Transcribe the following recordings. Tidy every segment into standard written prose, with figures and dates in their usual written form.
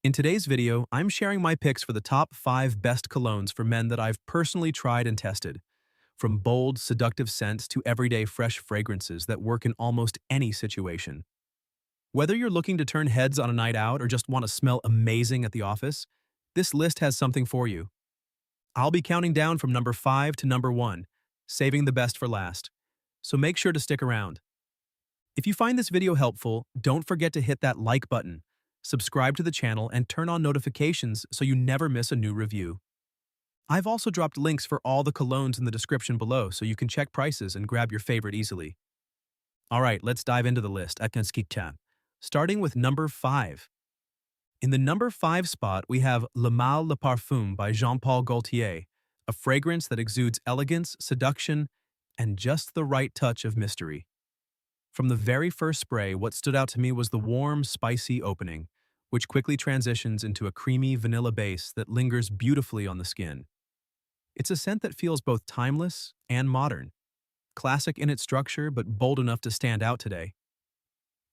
In today's video, I'm sharing my picks for the top 5 best colognes for men that I've personally tried and tested. From bold, seductive scents to everyday fresh fragrances that work in almost any situation. Whether you're looking to turn heads on a night out or just want to smell amazing at the office, this list has something for you. I'll be counting down from number 5 to number 1, saving the best for last. So make sure to stick around. If you find this video helpful, don't forget to hit that like button, subscribe to the channel, and turn on notifications so you never miss a new review. I've also dropped links for all the colognes in the description below so you can check prices and grab your favorite easily. Alright, let's dive into the list. Starting with number 5. In the number 5 spot, we have Le Mal Le Parfum by Jean-Paul Gaultier, a fragrance that exudes elegance, seduction, and just the right touch of mystery. From the very first spray, what stood out to me was the warm, spicy opening, which quickly transitions into a creamy vanilla base that lingers beautifully on the skin. It's a scent that feels both timeless and modern, classic in its structure but bold enough to stand out today.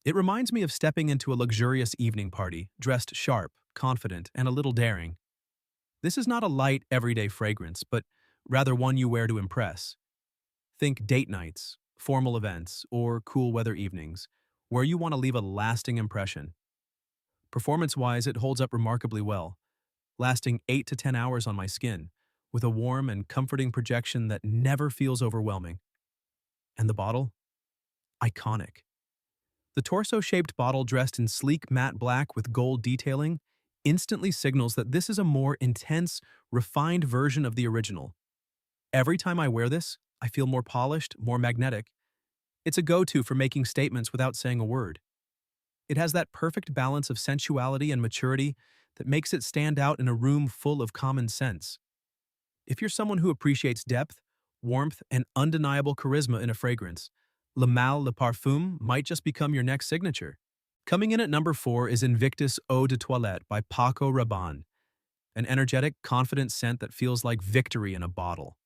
It reminds me of stepping into a luxurious evening party, dressed sharp, confident, and a little daring. This is not a light, everyday fragrance, but rather one you wear to impress. Think date nights, formal events, or cool weather evenings, where you want to leave a lasting impression. Performance-wise, it holds up remarkably well, lasting 8 to 10 hours on my skin, with a warm and comforting projection that never feels overwhelming. And the bottle? Iconic. The torso-shaped bottle dressed in sleek matte black with gold detailing instantly signals that this is a more intense, refined version of the original. Every time I wear this, I feel more polished, more magnetic. It's a go-to for making statements without saying a word. It has that perfect balance of sensuality and maturity that makes it stand out in a room full of common sense. If you're someone who appreciates depth, warmth, and undeniable charisma in a fragrance, Le Mal Le Parfum might just become your next signature. Coming in at number 4 is Invictus Eau de Toilette by Paco Rabanne, an energetic, confident scent that feels like victory in a bottle.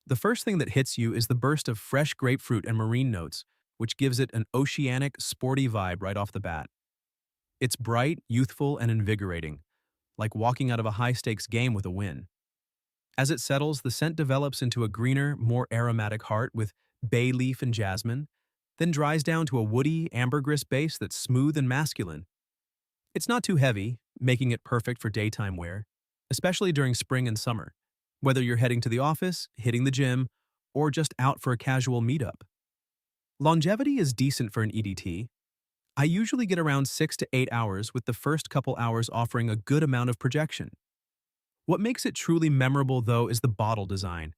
The first thing that hits you is the burst of fresh grapefruit and marine notes, which gives it an oceanic, sporty vibe right off the bat. It's bright, youthful, and invigorating, like walking out of a high-stakes game with a win. As it settles, the scent develops into a greener, more aromatic heart with bay leaf and jasmine, then dries down to a woody, ambergris base that's smooth and masculine. It's not too heavy, making it perfect for daytime wear, especially during spring and summer, whether you're heading to the office, hitting the gym, or just out for a casual meetup. Longevity is decent for an EDT. I usually get around 6 to 8 hours, with the first couple hours offering a good amount of projection. What makes it truly memorable, though, is the bottle design.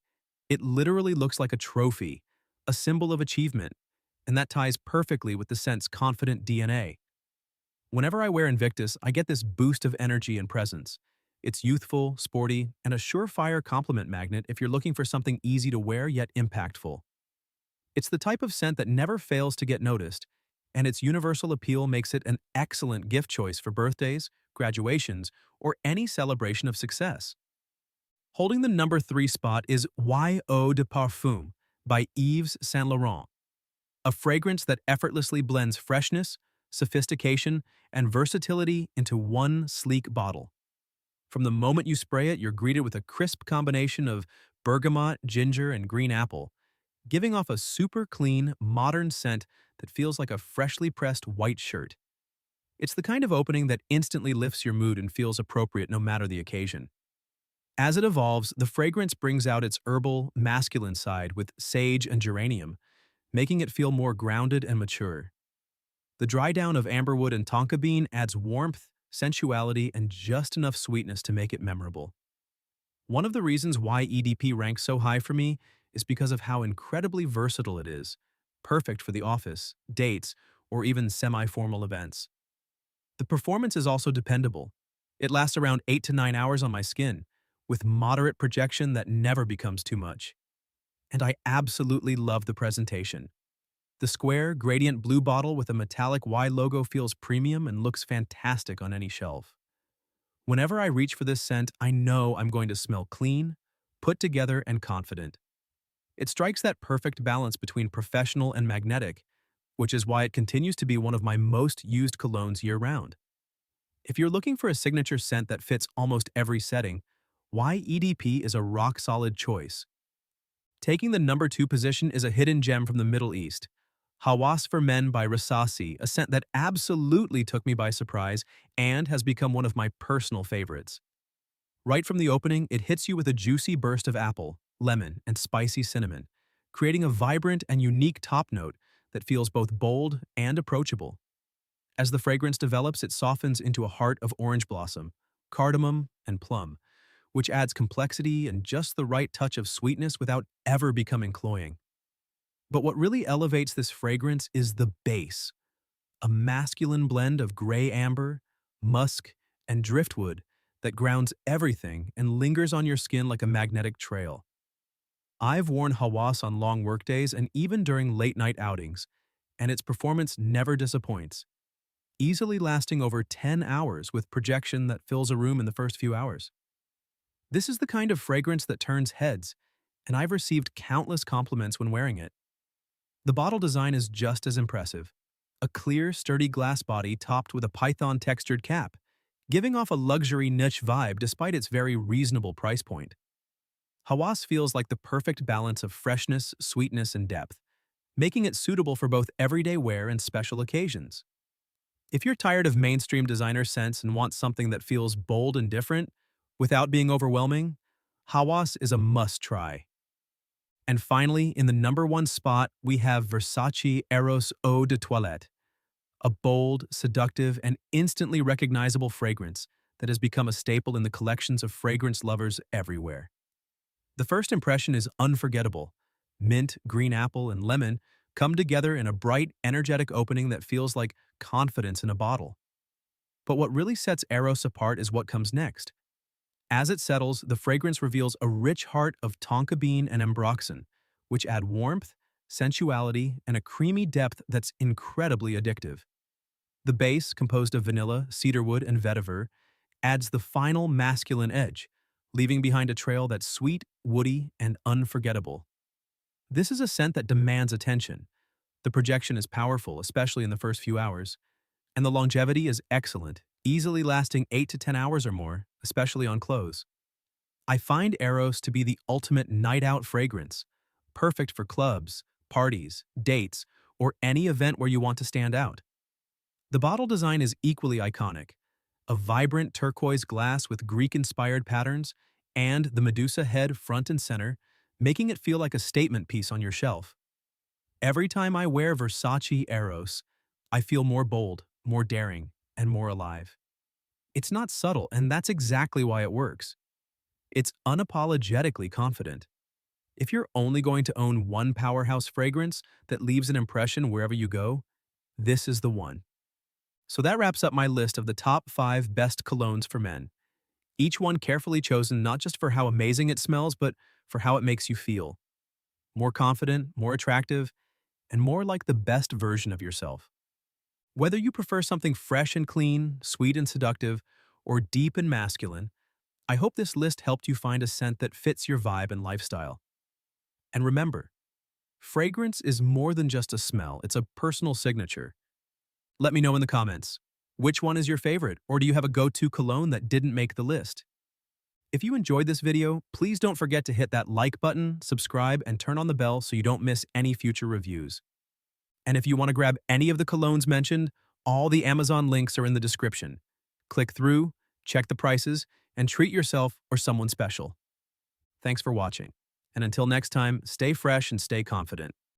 It literally looks like a trophy, a symbol of achievement, and that ties perfectly with the scent's confident DNA. Whenever I wear Invictus, I get this boost of energy and presence. It's youthful, sporty, and a surefire compliment magnet if you're looking for something easy to wear yet impactful. It's the type of scent that never fails to get noticed, and its universal appeal makes it an excellent gift choice for birthdays, graduations, or any celebration of success. Holding the number 3 spot is Y Eau de Parfum by Yves Saint Laurent, a fragrance that effortlessly blends freshness, sophistication, and versatility into one sleek bottle. From the moment you spray it, you're greeted with a crisp combination of bergamot, ginger, and green apple, giving off a super clean, modern scent that feels like a freshly pressed white shirt. It's the kind of opening that instantly lifts your mood and feels appropriate no matter the occasion. As it evolves, the fragrance brings out its herbal, masculine side with sage and geranium, making it feel more grounded and mature. The dry down of amberwood and tonka bean adds warmth, sensuality, and just enough sweetness to make it memorable. One of the reasons why EDP ranks so high for me is because of how incredibly versatile it is, perfect for the office, dates, or even semi-formal events. The performance is also dependable. It lasts around 8 to 9 hours on my skin, with moderate projection that never becomes too much. And I absolutely love the presentation. The square, gradient blue bottle with a metallic Y logo feels premium and looks fantastic on any shelf. Whenever I reach for this scent, I know I'm going to smell clean, put together, and confident. It strikes that perfect balance between professional and magnetic, which is why it continues to be one of my most used colognes year-round. If you're looking for a signature scent that fits almost every setting, why EDP is a rock-solid choice. Taking the number 2 position is a hidden gem from the Middle East. Hawas for Men by Rasasi, a scent that absolutely took me by surprise and has become one of my personal favorites. Right from the opening, it hits you with a juicy burst of apple, lemon, and spicy cinnamon, creating a vibrant and unique top note that feels both bold and approachable. As the fragrance develops, it softens into a heart of orange blossom, cardamom, and plum, which adds complexity and just the right touch of sweetness without ever becoming cloying. But what really elevates this fragrance is the base, a masculine blend of gray amber, musk, and driftwood that grounds everything and lingers on your skin like a magnetic trail. I've worn Hawas on long workdays and even during late-night outings, and its performance never disappoints, easily lasting over 10 hours with projection that fills a room in the first few hours. This is the kind of fragrance that turns heads, and I've received countless compliments when wearing it. The bottle design is just as impressive. A clear, sturdy glass body topped with a python-textured cap, giving off a luxury niche vibe despite its very reasonable price point. Hawas feels like the perfect balance of freshness, sweetness, and depth, making it suitable for both everyday wear and special occasions. If you're tired of mainstream designer scents and want something that feels bold and different, without being overwhelming, Hawas is a must-try. And finally, in the number 1 spot, we have Versace Eros Eau de Toilette, a bold, seductive, and instantly recognizable fragrance that has become a staple in the collections of fragrance lovers everywhere. The first impression is unforgettable. Mint, green apple, and lemon come together in a bright, energetic opening that feels like confidence in a bottle. But what really sets Eros apart is what comes next. As it settles, the fragrance reveals a rich heart of tonka bean and ambroxan, which add warmth, sensuality, and a creamy depth that's incredibly addictive. The base, composed of vanilla, cedarwood, and vetiver, adds the final masculine edge, leaving behind a trail that's sweet, woody, and unforgettable. This is a scent that demands attention. The projection is powerful, especially in the first few hours, and the longevity is excellent, easily lasting 8 to 10 hours or more, especially on clothes. I find Eros to be the ultimate night-out fragrance, perfect for clubs, parties, dates, or any event where you want to stand out. The bottle design is equally iconic, a vibrant turquoise glass with Greek-inspired patterns and the Medusa head front and center, making it feel like a statement piece on your shelf. Every time I wear Versace Eros, I feel more bold, more daring, and more alive. It's not subtle, and that's exactly why it works. It's unapologetically confident. If you're only going to own one powerhouse fragrance that leaves an impression wherever you go, this is the one. So that wraps up my list of the top 5 best colognes for men. Each one carefully chosen not just for how amazing it smells, but for how it makes you feel. More confident, more attractive, and more like the best version of yourself. Whether you prefer something fresh and clean, sweet and seductive, or deep and masculine, I hope this list helped you find a scent that fits your vibe and lifestyle. And remember, fragrance is more than just a smell, it's a personal signature. Let me know in the comments, which one is your favorite, or do you have a go-to cologne that didn't make the list? If you enjoyed this video, please don't forget to hit that like button, subscribe, and turn on the bell so you don't miss any future reviews. And if you want to grab any of the colognes mentioned, all the Amazon links are in the description. Click through, check the prices, and treat yourself or someone special. Thanks for watching. And until next time, stay fresh and stay confident.